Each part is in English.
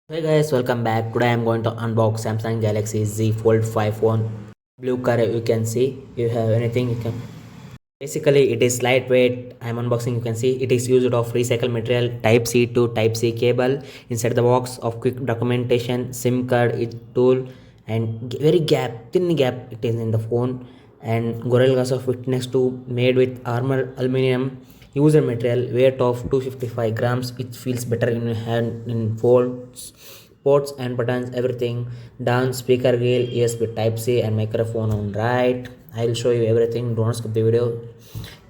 Hey guys, welcome back. Today I am going to unbox Samsung Galaxy Z Fold 5 phone. Blue color you can see. You have anything you can. Basically, it is lightweight. I am unboxing. You can see it is used of recycled material, Type C to Type C cable inside the box of quick documentation, SIM card, tool, and very thin gap. It is in the phone and Gorilla Glass of Witness 2 made with armor aluminum user material weight of 255 grams. It feels better in your hand in folds, ports and buttons, everything down. Speaker grill, USB Type C and microphone on right. I'll show you everything, don't skip the video.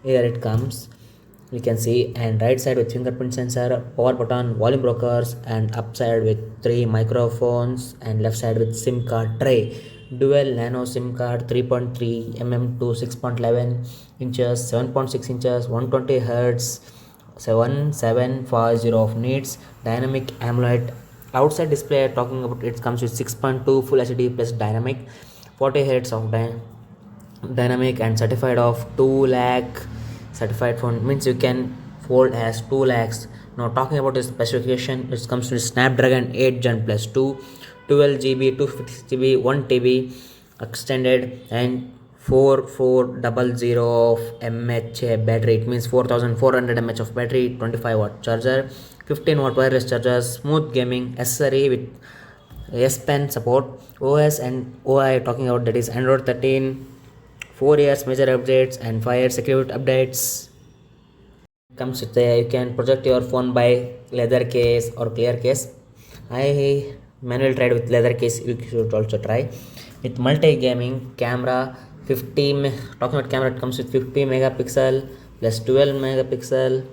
Here it comes, you can see, and right side with fingerprint sensor, power button, volume brokers, and upside with 3 microphones, and left side with SIM card tray, dual nano SIM card, 3.3 mm to 6.11 inches, 7.6 inches, 120 hertz, 7750 of nits, dynamic AMOLED. Outside display talking about, it comes with 6.2 full HD plus dynamic, 40 hertz of dynamic, and certified of 2 lakh. Certified phone means you can fold as 2 lakhs. Now talking about the specification, it comes with Snapdragon 8 Gen plus 2, 12 GB, 256 GB, 1 TB extended, and 4400 of mAh battery. It means 4400 mAh of battery, 25-watt charger, 15-watt wireless charger, smooth gaming accessory with S Pen support, OS and OI talking about, that is Android 13, 4 years major updates and 5 years security updates. Comes with you can project your phone by leather case or clear case. I manually tried with leather case, you should also try. With multi gaming camera, 50 talking about camera, it comes with 50 megapixel plus 12 megapixel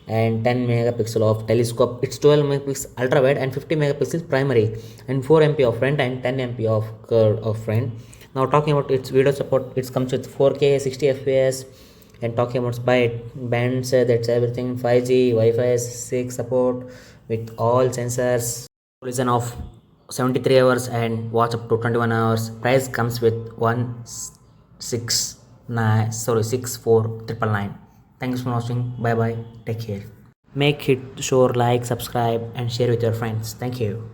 and 10 megapixel of telescope. It's 12 megapixel ultra wide and 50 megapixels primary, and 4 MP of front and 10 MP of curve of front. Now talking about its video support, it comes with 4K 60 fps, and talking about bands, that's everything, 5G Wi-Fi 6 support with all sensors. Duration of 73 hours and watch up to 21 hours. Price comes with 649. Thanks for watching. Bye bye. Take care. Make it sure, like, subscribe, and share with your friends. Thank you.